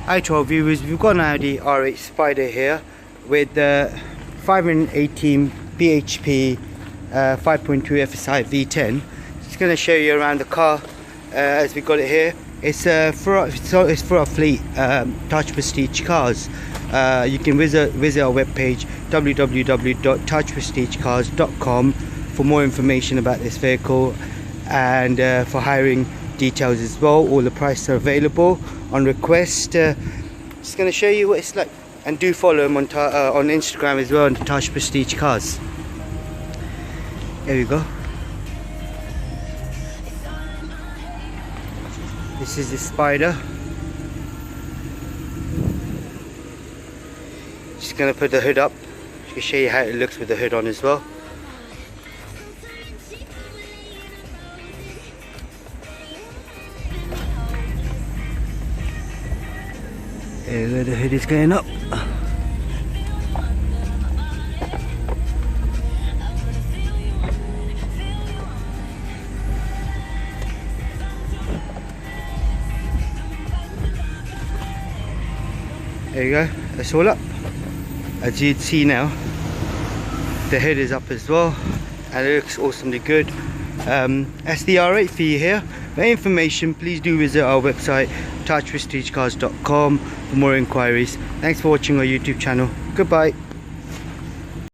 Hi to our viewers, we've got an Audi R8 Spyder here with 518 bhp 5.2 FSI V10. Just going to show you around the car as we got it here. It's for our fleet, Taj Prestige Cars. You can visit our webpage www.tajprestigecars.com for more information about this vehicle and for hiring details as well. All the prices are available on request. Just going to show you what it's like, and do follow him on Instagram as well, on Taj Prestige Cars. There we go. This is the Spyder. Just going to put the hood up to show you how it looks with the hood on as well. There we go, the hood is going up. There you go, that's all up. As you'd see now, the hood is up as well, and it looks awesomely good. That's the R8 for you here. For information, please do visit our website tajprestigecars.com for more inquiries. Thanks for watching our YouTube channel. Goodbye.